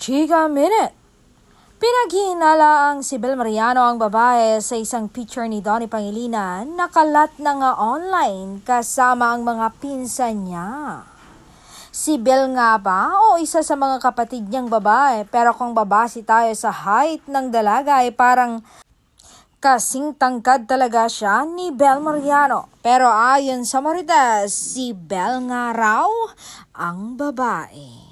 Chika Minute. Pinaghihinala ang si Bel Mariano ang babae sa isang picture ni Donnie Pangilinan na kalat na nga online kasama ang mga pinsan niya. Si Bel nga ba o isa sa mga kapatid niyang babae? Pero kung babase tayo sa height ng dalaga ay parang kasing tangkad talaga siya ni Bel Mariano. Pero ayon sa Marites, si Bel nga raw ang babae.